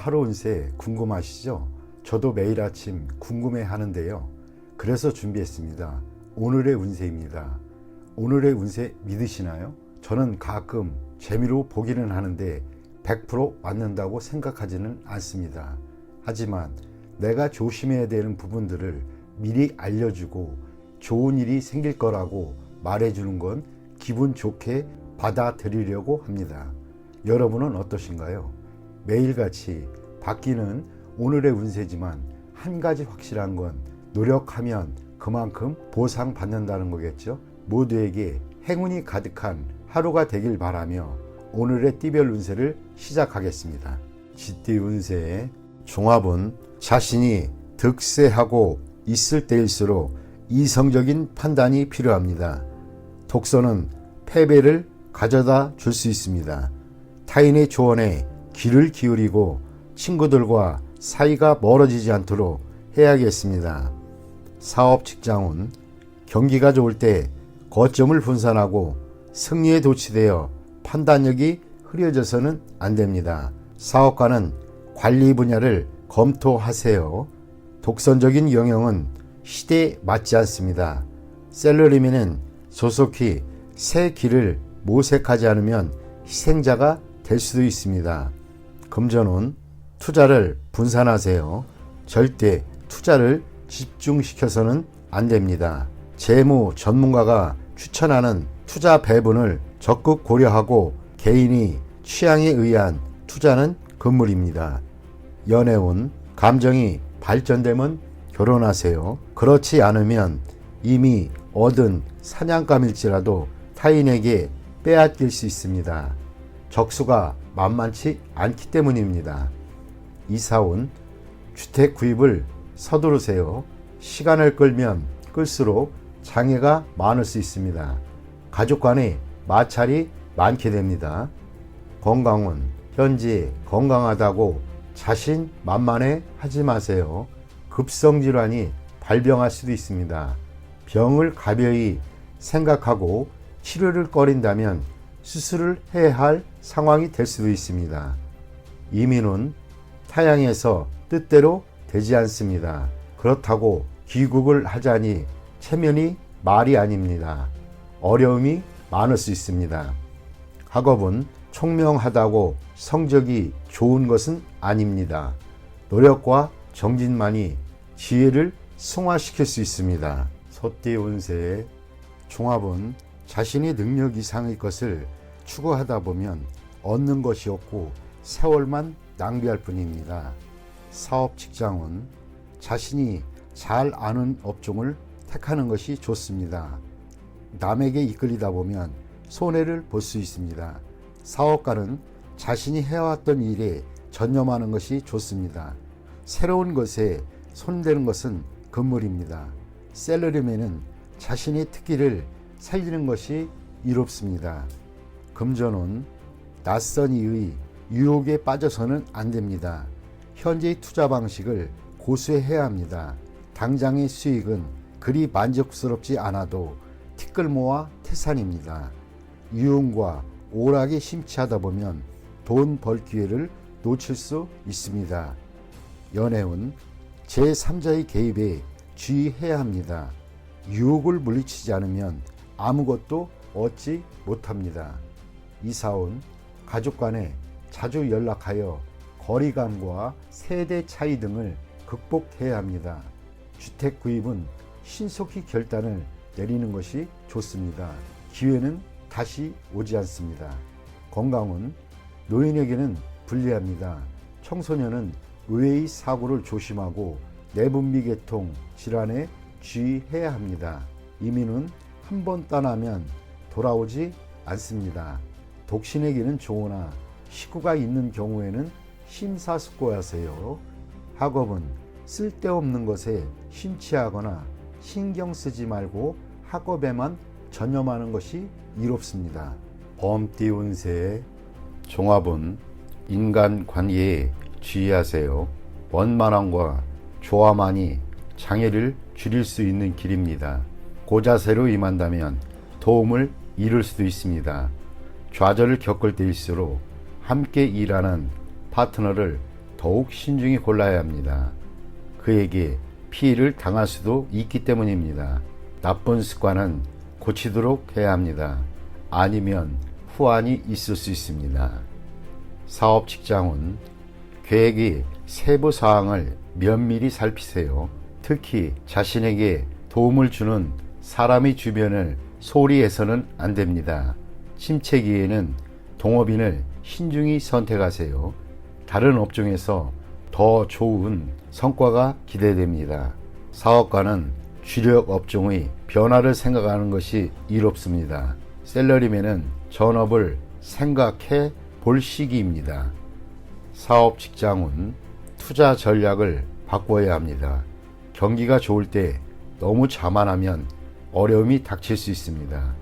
하루 운세 궁금하시죠? 저도 매일 아침 궁금해 하는데요. 그래서 준비했습니다. 오늘의 운세입니다. 오늘의 운세 믿으시나요? 저는 가끔 재미로 보기는 하는데 100% 맞는다고 생각하지는 않습니다. 하지만 내가 조심해야 되는 부분들을 미리 알려주고 좋은 일이 생길 거라고 말해주는 건 기분 좋게 받아들이려고 합니다. 여러분은 어떠신가요? 매일같이 바뀌는 오늘의 운세지만 한 가지 확실한 건 노력하면 그만큼 보상받는다는 거겠죠. 모두에게 행운이 가득한 하루가 되길 바라며 오늘의 띠별 운세를 시작하겠습니다. 쥐띠 운세의 종합은 자신이 득세하고 있을 때일수록 이성적인 판단이 필요합니다. 독서는 패배를 가져다 줄 수 있습니다. 타인의 조언에 귀를 기울이고 친구들과 사이가 멀어지지 않도록 해야겠습니다. 사업 직장운 경기가 좋을 때 거점을 분산하고 승리에 도취되어 판단력이 흐려져서는 안 됩니다. 사업가는 관리 분야를 검토하세요. 독선적인 영역은 시대에 맞지 않습니다. 셀러리맨은 조속히 새 길을 모색하지 않으면 희생자가 될 수도 있습니다. 금전운 투자를 분산하세요. 절대 투자를 집중시켜서는 안 됩니다. 재무 전문가가 추천하는 투자 배분을 적극 고려하고 개인이 취향에 의한 투자는 금물입니다. 연애운 감정이 발전되면 결혼하세요. 그렇지 않으면 이미 얻은 사냥감일지라도 타인에게 빼앗길 수 있습니다. 적수가 만만치 않기 때문입니다. 이사운 주택 구입을 서두르세요. 시간을 끌면 끌수록 장애가 많을 수 있습니다. 가족 간의 마찰이 많게 됩니다. 건강운 현재 건강하다고 자신만만해 하지 마세요. 급성질환이 발병할 수도 있습니다. 병을 가벼이 생각하고 치료를 꺼린다면 수술을 해야 할 상황이 될 수도 있습니다. 이민은 타향에서 뜻대로 되지 않습니다. 그렇다고 귀국을 하자니 체면이 말이 아닙니다. 어려움이 많을 수 있습니다. 학업은 총명하다고 성적이 좋은 것은 아닙니다. 노력과 정진만이 지혜를 승화시킬 수 있습니다. 소띠 운세의 종합은 자신이 능력 이상의 것을 추구하다 보면 얻는 것이 없고 세월만 낭비할 뿐입니다. 사업 직장은 자신이 잘 아는 업종을 택하는 것이 좋습니다. 남에게 이끌리다 보면 손해를 볼 수 있습니다. 사업가는 자신이 해왔던 일에 전념하는 것이 좋습니다. 새로운 것에 손대는 것은 금물입니다. 셀러리맨은 자신의 특기를 살리는 것이 이롭습니다. 금전은 낯선 이의 유혹에 빠져서는 안 됩니다. 현재의 투자 방식을 고수해야 합니다. 당장의 수익은 그리 만족스럽지 않아도 티끌모아 태산입니다. 유흥과 오락에 심취하다 보면 돈 벌 기회를 놓칠 수 있습니다. 연애운 제3자의 개입에 주의해야 합니다. 유혹을 물리치지 않으면 아무것도 얻지 못합니다. 이사운 가족 간에 자주 연락하여 거리감과 세대 차이 등을 극복해야 합니다. 주택 구입은 신속히 결단을 내리는 것이 좋습니다. 기회는 다시 오지 않습니다. 건강은 노인에게는 불리합니다. 청소년은 의외의 사고를 조심하고 내분비계통 질환에 주의해야 합니다. 이민은 한 번 떠나면 돌아오지 않습니다. 독신에게는 좋으나 식구가 있는 경우에는 심사숙고하세요. 학업은 쓸데없는 것에 심취하거나 신경 쓰지 말고 학업에만 전념하는 것이 이롭습니다. 범띠 운세의 종합은 인간관계에 주의하세요. 원만함과 조화만이 장애를 줄일 수 있는 길입니다. 고자세로 임한다면 도움을 잃을 수도 있습니다. 좌절을 겪을 때일수록 함께 일하는 파트너를 더욱 신중히 골라야 합니다. 그에게 피해를 당할 수도 있기 때문입니다. 나쁜 습관은 고치도록 해야 합니다. 아니면 후환이 있을 수 있습니다. 사업 직장운, 계획의 세부 사항을 면밀히 살피세요. 특히 자신에게 도움을 주는 사람의 주변을 소홀히 해서는 안 됩니다. 침체기에는 동업인을 신중히 선택하세요. 다른 업종에서 더 좋은 성과가 기대됩니다. 사업가는 주력 업종의 변화를 생각하는 것이 이롭습니다. 셀러리맨은 전업을 생각해 볼 시기입니다. 사업 직장운, 투자 전략을 바꿔야 합니다. 경기가 좋을 때 너무 자만하면 어려움이 닥칠 수 있습니다.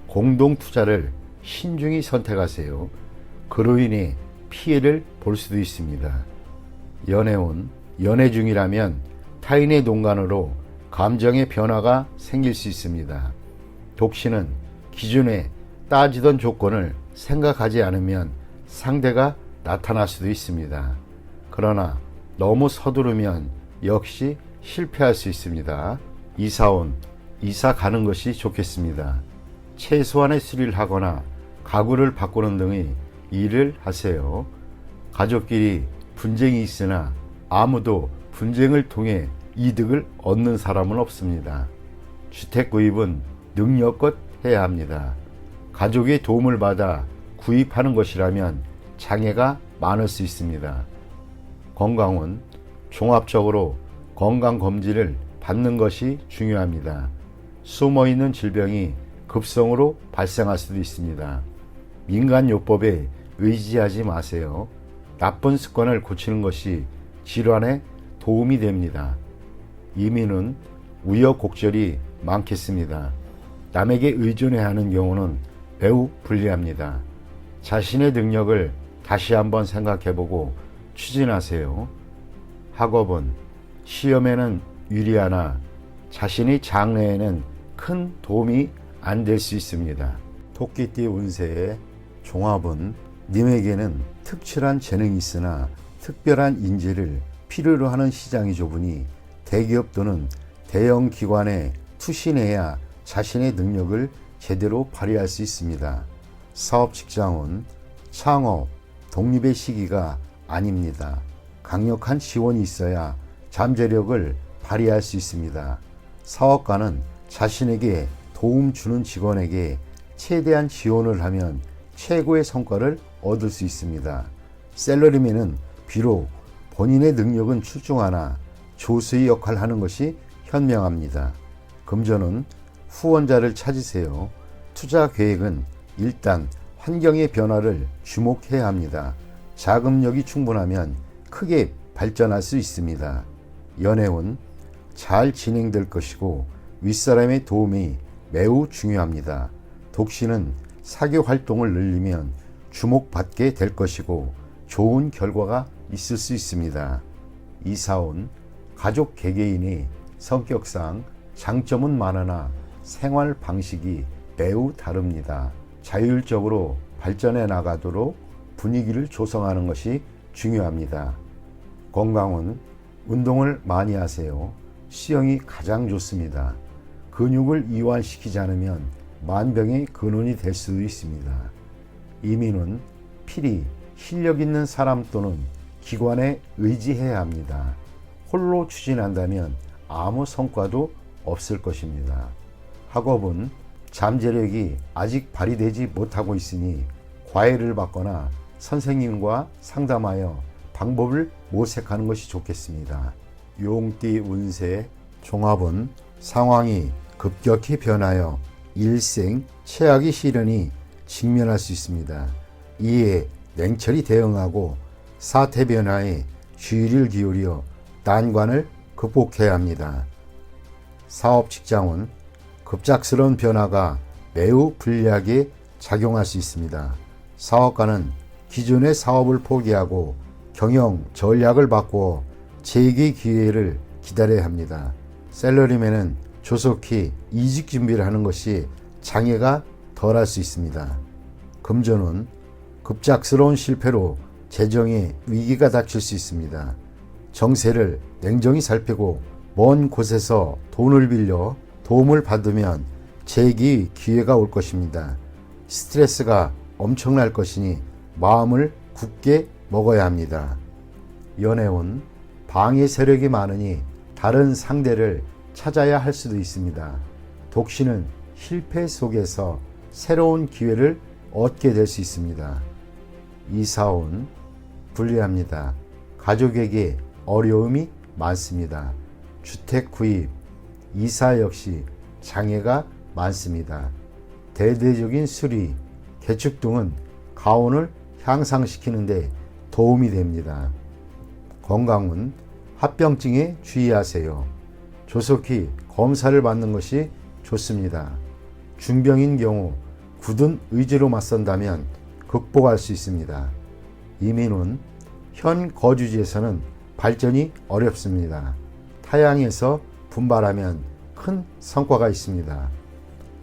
공동 투자를 신중히 선택하세요. 그로 인해 피해를 볼 수도 있습니다. 연애운, 연애 중이라면 타인의 농간으로 감정의 변화가 생길 수 있습니다. 독신은 기존에 따지던 조건을 생각하지 않으면 상대가 나타날 수도 있습니다. 그러나 너무 서두르면 역시 실패할 수 있습니다. 이사온, 이사 가는 것이 좋겠습니다. 최소한의 수리를 하거나 가구를 바꾸는 등의 일을 하세요. 가족끼리 분쟁이 있으나 아무도 분쟁을 통해 이득을 얻는 사람은 없습니다. 주택 구입은 능력껏 해야 합니다. 가족의 도움을 받아 구입하는 것이라면 장애가 많을 수 있습니다. 건강은 종합적으로 건강검진을 받는 것이 중요합니다. 숨어있는 질병이 급성으로 발생할 수도 있습니다. 민간요법에 의지하지 마세요. 나쁜 습관을 고치는 것이 질환에 도움이 됩니다. 이민은 우여곡절이 많겠습니다. 남에게 의존해야 하는 경우는 매우 불리합니다. 자신의 능력을 다시 한번 생각해보고 추진하세요. 학업은 시험에는 유리하나 자신의 장래에는 큰 도움이 안 될 수 있습니다. 토끼띠 운세의 종합은 님에게는 특출한 재능이 있으나 특별한 인재를 필요로 하는 시장이 좁으니 대기업 또는 대형 기관에 투신해야 자신의 능력을 제대로 발휘할 수 있습니다. 사업 직장은 창업, 독립의 시기가 아닙니다. 강력한 지원이 있어야 잠재력을 발휘할 수 있습니다. 사업가는 자신에게 도움 주는 직원에게 최대한 지원을 하면 최고의 성과를 얻을 수 있습니다. 셀러리맨은 비록 본인의 능력은 출중하나 조수의 역할을 하는 것이 현명합니다. 금전은 후원자를 찾으세요. 투자 계획은 일단 환경의 변화를 주목해야 합니다. 자금력이 충분하면 크게 발전할 수 있습니다. 연애운 잘 진행될 것이고 윗사람의 도움이 매우 중요합니다. 독신은 사교 활동을 늘리면 주목받게 될 것이고 좋은 결과가 있을 수 있습니다. 이사온 가족 개개인이 성격상 장점은 많으나 생활 방식이 매우 다릅니다. 자율적으로 발전해 나가도록 분위기를 조성하는 것이 중요합니다. 건강은 운동을 많이 하세요. 수영이 가장 좋습니다. 근육을 이완시키지 않으면 만병의 근원이 될 수도 있습니다. 이민은 필히 실력 있는 사람 또는 기관에 의지해야 합니다. 홀로 추진한다면 아무 성과도 없을 것입니다. 학업은 잠재력이 아직 발휘되지 못하고 있으니 과외를 받거나 선생님과 상담하여 방법을 모색하는 것이 좋겠습니다. 용띠 운세 종합은 상황이 급격히 변하여 일생 최악의 시련이 직면할 수 있습니다. 이에 냉철히 대응하고 사태 변화에 주의를 기울여 난관을 극복해야 합니다. 사업 직장은 급작스러운 변화가 매우 불리하게 작용할 수 있습니다. 사업가는 기존의 사업을 포기하고 경영 전략을 바꾸어 재기 기회를 기다려야 합니다. 셀러리맨은 조속히 이직 준비를 하는 것이 장애가 덜할 수 있습니다. 금전은 급작스러운 실패로 재정에 위기가 닥칠 수 있습니다. 정세를 냉정히 살피고 먼 곳에서 돈을 빌려 도움을 받으면 재기 기회가 올 것입니다. 스트레스가 엄청날 것이니 마음을 굳게 먹어야 합니다. 연애운 방해 세력이 많으니 다른 상대를 찾아야 할 수도 있습니다. 독신은 실패 속에서 새로운 기회를 얻게 될 수 있습니다. 이사운 불리합니다. 가족에게 어려움이 많습니다. 주택 구입, 이사 역시 장애가 많습니다. 대대적인 수리, 개축 등은 가운을 향상시키는 데 도움이 됩니다. 건강은 합병증에 주의하세요. 조속히 검사를 받는 것이 좋습니다. 중병인 경우 굳은 의지로 맞선다면 극복할 수 있습니다. 이민은 현 거주지에서는 발전이 어렵습니다. 타향에서 분발하면 큰 성과가 있습니다.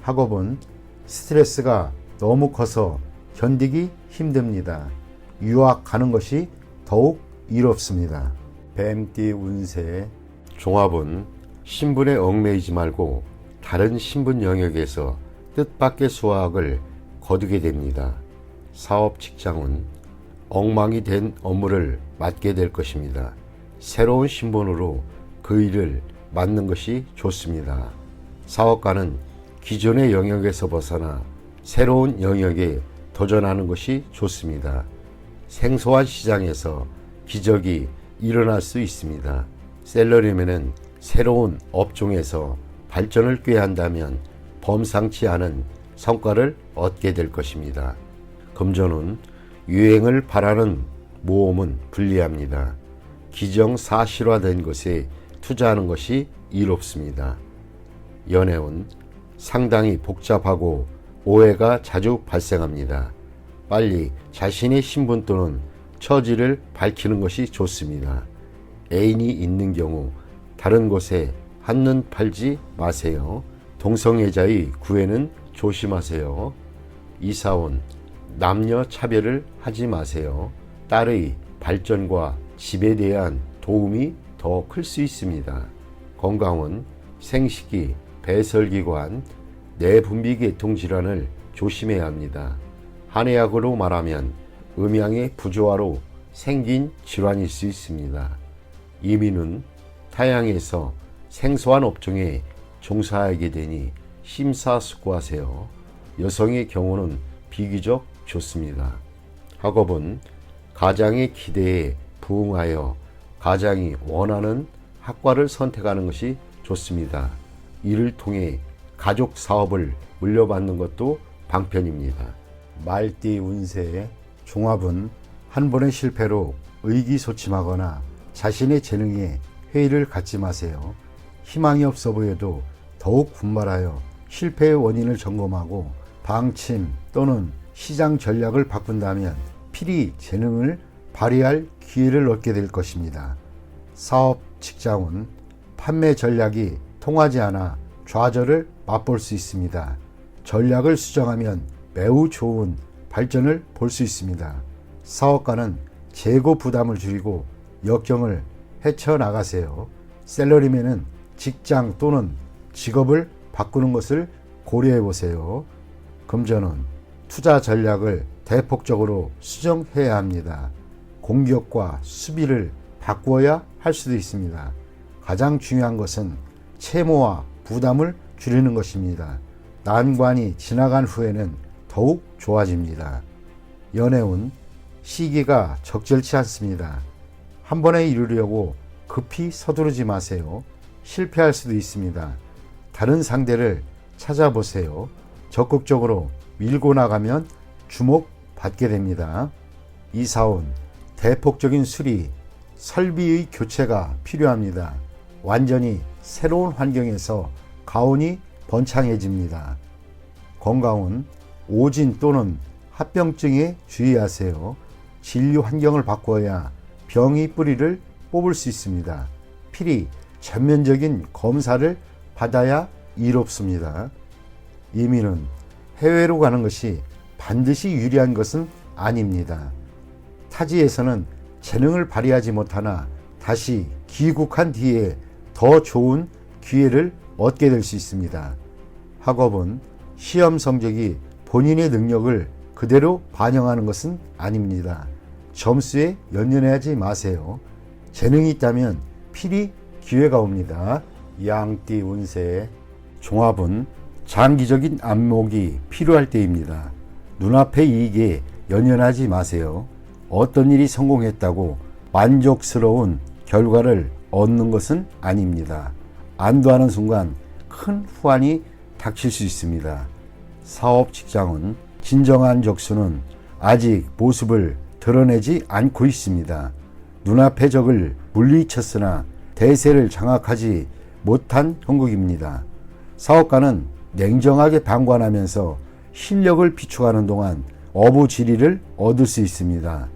학업은 스트레스가 너무 커서 견디기 힘듭니다. 유학 가는 것이 더욱 이롭습니다. 뱀띠 운세 종합은 신분에 얽매이지 말고 다른 신분 영역에서 뜻밖의 수확을 거두게 됩니다. 사업 직장은 엉망이 된 업무를 맡게 될 것입니다. 새로운 신분으로 그 일을 맡는 것이 좋습니다. 사업가는 기존의 영역에서 벗어나 새로운 영역에 도전하는 것이 좋습니다. 생소한 시장에서 기적이 일어날 수 있습니다. 셀러리맨은 새로운 업종에서 발전을 꾀한다면 범상치 않은 성과를 얻게 될 것입니다. 금전은 유행을 바라는 모험은 불리합니다. 기정사실화된 것에 투자하는 것이 이롭습니다. 연애운 상당히 복잡하고 오해가 자주 발생합니다. 빨리 자신의 신분 또는 처지를 밝히는 것이 좋습니다. 애인이 있는 경우 다른 곳에 한눈 팔지 마세요. 동성애자의 구애는 조심하세요. 이사온 남녀 차별을 하지 마세요. 딸의 발전과 집에 대한 도움이 더 클 수 있습니다. 건강은 생식기, 배설기관, 내분비계통 질환을 조심해야 합니다. 한의학으로 말하면 음양의 부조화로 생긴 질환일 수 있습니다. 이민은 타향에서 생소한 업종에 종사하게 되니 심사숙고하세요. 여성의 경우는 비교적 좋습니다. 학업은 가장의 기대에 부응하여 가장이 원하는 학과를 선택하는 것이 좋습니다. 이를 통해 가족 사업을 물려받는 것도 방편입니다. 말띠 운세 종합은 한 번의 실패로 의기소침하거나 자신의 재능에 회의를 갖지 마세요. 희망이 없어 보여도 더욱 분발하여 실패의 원인을 점검하고 방침 또는 시장 전략을 바꾼다면 필히 재능을 발휘할 기회를 얻게 될 것입니다. 사업 직장은 판매 전략이 통하지 않아 좌절을 맛볼 수 있습니다. 전략을 수정하면 매우 좋은 발전을 볼 수 있습니다. 사업가는 재고 부담을 줄이고 역경을 헤쳐나가세요. 셀러리맨은 직장 또는 직업을 바꾸는 것을 고려해 보세요. 금전은 투자 전략을 대폭적으로 수정해야 합니다. 공격과 수비를 바꾸어야 할 수도 있습니다. 가장 중요한 것은 채무와 부담을 줄이는 것입니다. 난관이 지나간 후에는 더욱 좋아집니다. 연애운 시기가 적절치 않습니다. 한 번에 이루려고 급히 서두르지 마세요. 실패할 수도 있습니다. 다른 상대를 찾아보세요. 적극적으로 밀고 나가면 주목받게 됩니다. 이사온 대폭적인 수리, 설비의 교체가 필요합니다. 완전히 새로운 환경에서 가온이 번창해집니다. 건강은 오진 또는 합병증에 주의하세요. 진료 환경을 바꿔야 병의 뿌리를 뽑을 수 있습니다. 필히 전면적인 검사를 받아야 이롭습니다. 이민은 해외로 가는 것이 반드시 유리한 것은 아닙니다. 타지에서는 재능을 발휘하지 못하나 다시 귀국한 뒤에 더 좋은 기회를 얻게 될 수 있습니다. 학업은 시험 성적이 본인의 능력을 그대로 반영하는 것은 아닙니다. 점수에 연연하지 마세요. 재능이 있다면 필히 기회가 옵니다. 양띠 운세 종합은 장기적인 안목이 필요할 때입니다. 눈앞의 이익에 연연하지 마세요. 어떤 일이 성공했다고 만족스러운 결과를 얻는 것은 아닙니다. 안도하는 순간 큰 후환이 닥칠 수 있습니다. 사업 직장은 진정한 적수는 아직 모습을 드러내지 않고 있습니다. 눈앞의 적을 물리쳤으나 대세를 장악하지 못한 형국입니다. 사업가는 냉정하게 방관하면서 실력을 비축하는 동안 어부지리를 얻을 수 있습니다.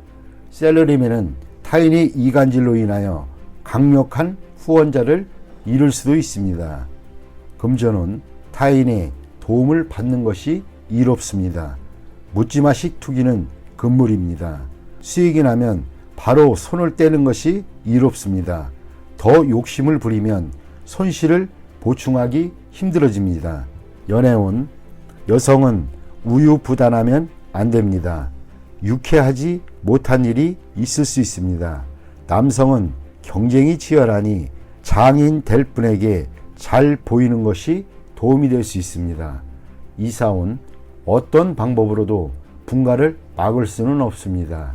셀러리맨은 타인의 이간질로 인하여 강력한 후원자를 잃을 수도 있습니다. 금전은 타인의 도움을 받는 것이 이롭습니다. 묻지마식 투기는 금물입니다. 수익이 나면 바로 손을 떼는 것이 이롭습니다. 더 욕심을 부리면 손실을 보충하기 힘들어집니다. 연애운 여성은 우유부단하면 안 됩니다. 유쾌하지 못한 일이 있을 수 있습니다. 남성은 경쟁이 치열하니 장인 될 분에게 잘 보이는 것이 도움이 될 수 있습니다. 이사온 어떤 방법으로도 분가를 막을 수는 없습니다.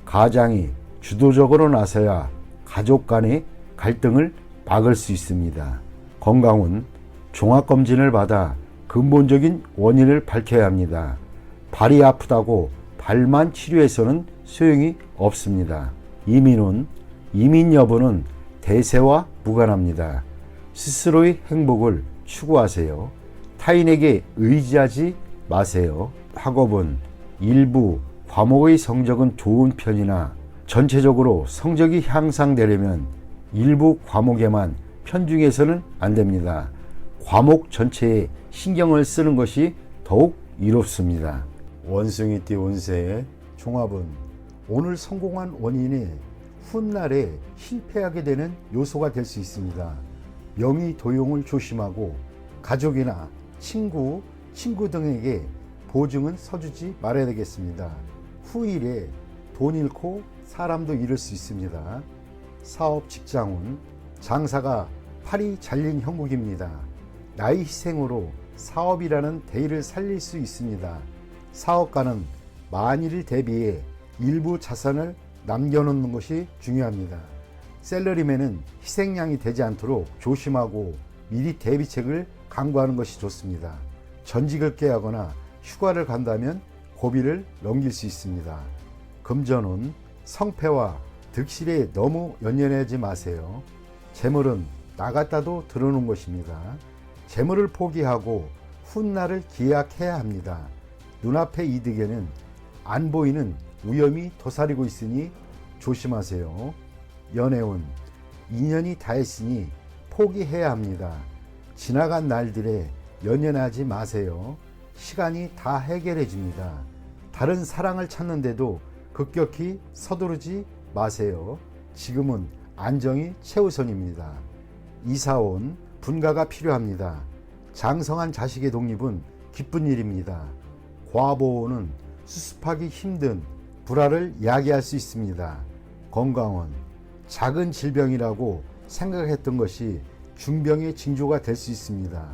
가장이 주도적으로 나서야 가족 간의 갈등을 막을 수 있습니다. 건강은 종합검진을 받아 근본적인 원인을 밝혀야 합니다. 발이 아프다고 발만 치료해서는 소용이 없습니다. 이민 여부는 대세와 무관합니다. 스스로의 행복을 추구하세요. 타인에게 의지하지 마세요. 학업은 일부 과목의 성적은 좋은 편이나 전체적으로 성적이 향상되려면 일부 과목에만 편중해서는 안 됩니다. 과목 전체에 신경을 쓰는 것이 더욱 이롭습니다. 원숭이띠 운세의 종합은 오늘 성공한 원인이 훗날에 실패하게 되는 요소가 될 수 있습니다. 명의 도용을 조심하고 가족이나 친구 등에게 보증은 서주지 말아야 되겠습니다. 후일에 돈 잃고 사람도 잃을 수 있습니다. 사업 직장운 장사가 팔이 잘린 형국입니다. 나의 희생으로 사업이라는 대의를 살릴 수 있습니다. 사업가는 만일을 대비해 일부 자산을 남겨놓는 것이 중요합니다. 셀러리맨은 희생양이 되지 않도록 조심하고 미리 대비책을 강구하는 것이 좋습니다. 전직을 깨하거나 휴가를 간다면 고비를 넘길 수 있습니다. 금전운 성패와 득실에 너무 연연하지 마세요. 재물은 나갔다도 들어오는 것입니다. 재물을 포기하고 훗날을 기약해야 합니다. 눈앞의 이득에는 안 보이는 위험이 도사리고 있으니 조심하세요. 연애운 인연이 다했으니 포기해야 합니다. 지나간 날들에 연연하지 마세요. 시간이 다 해결해 줍니다. 다른 사랑을 찾는데도 급격히 서두르지 마세요. 지금은 안정이 최우선입니다. 이사온 분가가 필요합니다. 장성한 자식의 독립은 기쁜 일입니다. 과보호는 수습하기 힘든 불화를 야기할 수 있습니다. 건강은 작은 질병이라고 생각했던 것이 중병의 징조가 될 수 있습니다.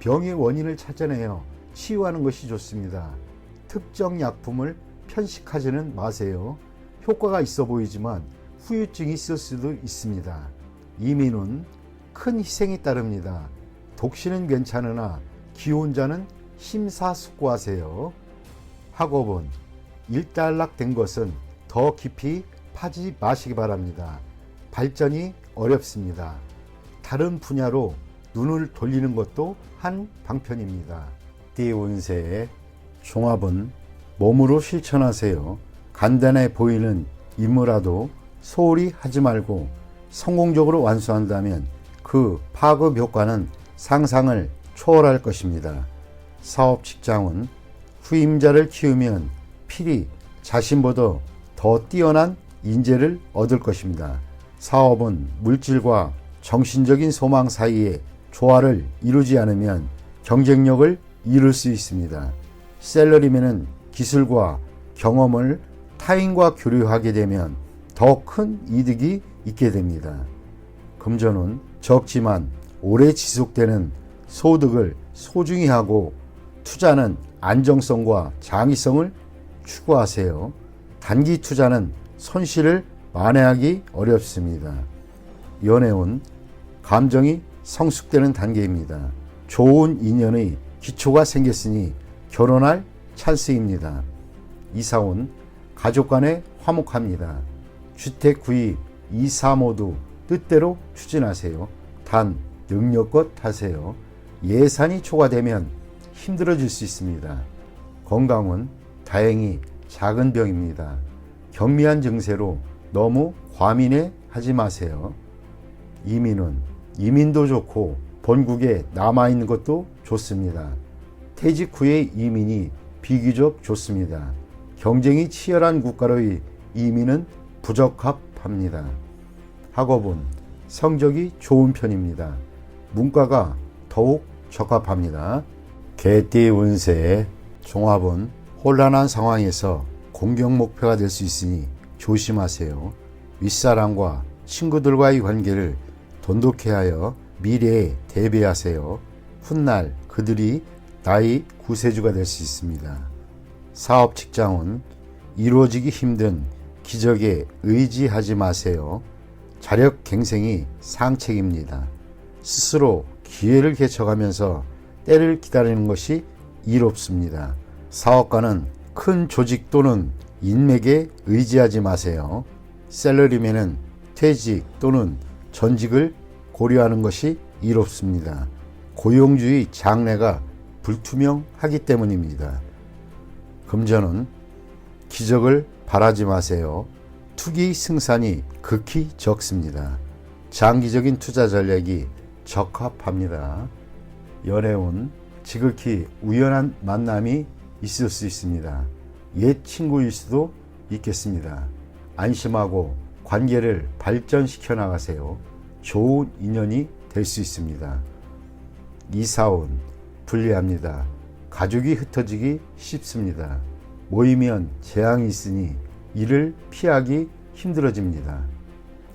병의 원인을 찾아내어 치유하는 것이 좋습니다. 특정 약품을 편식하지는 마세요. 효과가 있어 보이지만 후유증이 있을 수도 있습니다. 이민은 큰 희생이 따릅니다. 독신은 괜찮으나 기혼자는 심사숙고하세요. 학업은 일단락된 것은 더 깊이 파지 마시기 바랍니다. 발전이 어렵습니다. 다른 분야로 눈을 돌리는 것도 한 방편입니다. 띠 운세의 종합은 몸으로 실천하세요. 간단해 보이는 임무라도 소홀히 하지 말고 성공적으로 완수한다면 그 파급 효과는 상상을 초월할 것입니다. 사업 직장은 후임자를 키우면 필히 자신보다 더 뛰어난 인재를 얻을 것입니다. 사업은 물질과 정신적인 소망 사이에 조화를 이루지 않으면 경쟁력을 잃을 수 있습니다. 셀러리맨은 기술과 경험을 타인과 교류하게 되면 더 큰 이득이 있게 됩니다. 금전은 적지만 오래 지속되는 소득을 소중히 하고 투자는 안정성과 장기성을 추구하세요. 단기 투자는 손실을 만회하기 어렵습니다. 연애운 감정이 성숙되는 단계입니다. 좋은 인연의 기초가 생겼으니 결혼할 찬스입니다. 이사운 가족 간에 화목합니다. 주택 구입, 이사 모두 뜻대로 추진하세요. 단 능력껏 하세요. 예산이 초과되면 힘들어질 수 있습니다. 건강은 다행히 작은 병입니다. 경미한 증세로 너무 과민해 하지 마세요. 이민도 좋고 본국에 남아있는 것도 좋습니다. 퇴직 후의 이민이 비교적 좋습니다. 경쟁이 치열한 국가로의 이민은 부적합합니다. 학업은 성적이 좋은 편입니다. 문과가 더욱 적합합니다. 개띠 운세 종합은 혼란한 상황에서 공격 목표가 될 수 있으니 조심하세요. 윗사람과 친구들과의 관계를 돈독해 하여 미래에 대비하세요. 훗날 그들이 나의 구세주가 될 수 있습니다. 사업 직장은 이루어지기 힘든 기적에 의지하지 마세요. 자력 갱생이 상책입니다. 스스로 기회를 개척하면서 때를 기다리는 것이 이롭습니다. 사업가는 큰 조직 또는 인맥에 의지하지 마세요. 셀러리맨은 퇴직 또는 전직을 고려하는 것이 이롭습니다. 고용주의 장래가 불투명하기 때문입니다. 금전은 기적을 바라지 마세요. 투기 승산이 극히 적습니다. 장기적인 투자 전략이 적합합니다. 연애운 지극히 우연한 만남이 있을 수 있습니다. 옛 친구일 수도 있겠습니다. 안심하고 관계를 발전시켜 나가세요. 좋은 인연이 될 수 있습니다. 이사운 불리합니다. 가족이 흩어지기 쉽습니다. 모이면 재앙이 있으니 이를 피하기 힘들어집니다.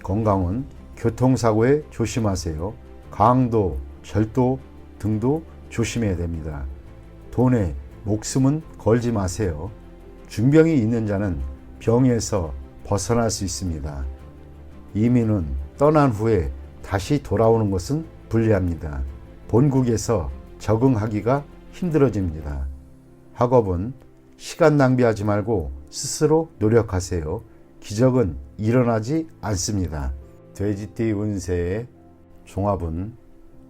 건강은 교통사고에 조심하세요. 강도, 절도 등도 조심해야 됩니다. 돈에 목숨은 걸지 마세요. 중병이 있는 자는 병에서 벗어날 수 있습니다. 이민은 떠난 후에 다시 돌아오는 것은 불리합니다. 본국에서 적응하기가 힘들어집니다. 학업은 시간 낭비하지 말고 스스로 노력하세요. 기적은 일어나지 않습니다. 돼지띠 운세의 종합은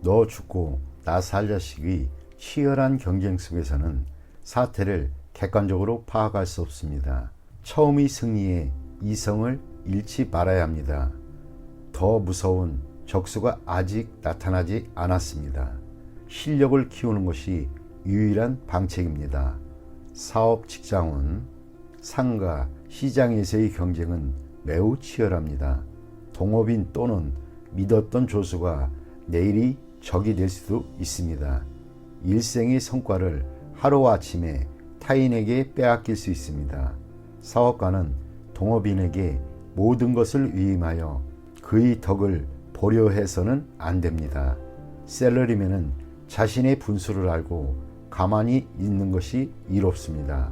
너 죽고 나 살 자식의 치열한 경쟁 속에서는 사태를 객관적으로 파악할 수 없습니다. 처음의 승리에 이성을 잃지 말아야 합니다. 더 무서운 적수가 아직 나타나지 않았습니다. 실력을 키우는 것이 유일한 방책입니다. 사업 직장은 상가, 시장에서의 경쟁은 매우 치열합니다. 동업인 또는 믿었던 조수가 내일이 적이 될 수도 있습니다. 일생의 성과를 하루아침에 타인에게 빼앗길 수 있습니다. 사업가는 동업인에게 모든 것을 위임하여 그의 덕을 보려 해서는 안 됩니다. 셀러리맨은 자신의 분수를 알고 가만히 있는 것이 이롭습니다.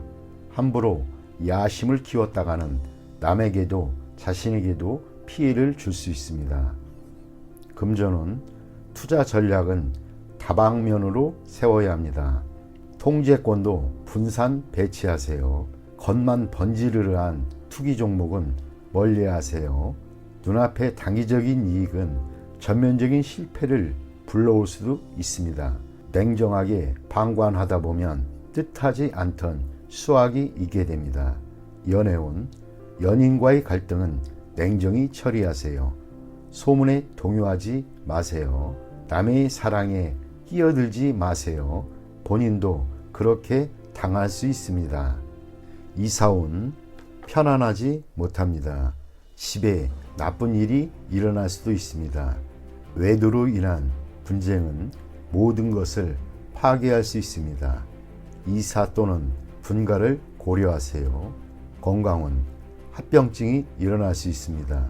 함부로 야심을 키웠다가는 남에게도 자신에게도 피해를 줄 수 있습니다. 금전은 투자 전략은 다방면으로 세워야 합니다. 통제권도 분산 배치하세요. 겉만 번지르르한 투기 종목은 멀리하세요. 눈앞의 단기적인 이익은 전면적인 실패를 불러올 수도 있습니다. 냉정하게 방관하다 보면 뜻하지 않던 수확이 있게 됩니다. 연애운 연인과의 갈등은 냉정히 처리하세요. 소문에 동요하지 마세요. 남의 사랑에 끼어들지 마세요. 본인도 그렇게 당할 수 있습니다. 이사운 편안하지 못합니다. 집에 나쁜 일이 일어날 수도 있습니다. 외도로 인한 분쟁은 모든 것을 파괴할 수 있습니다. 이사 또는 분가를 고려하세요. 건강은 합병증이 일어날 수 있습니다.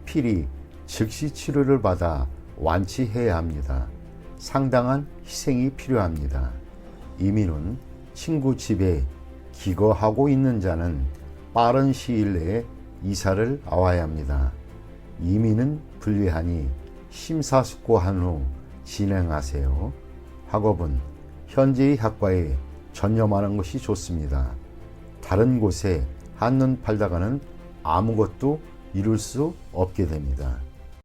필히 즉시 치료를 받아 완치해야 합니다. 상당한 희생이 필요합니다. 이민은 친구 집에 기거하고 있는 자는 빠른 시일 내에 이사를 와야 합니다. 이민은 불리하니 심사숙고한 후 진행하세요. 학업은 현재의 학과에 전념하는 것이 좋습니다. 다른 곳에 한눈 팔다가는 아무것도 이룰 수 없게 됩니다.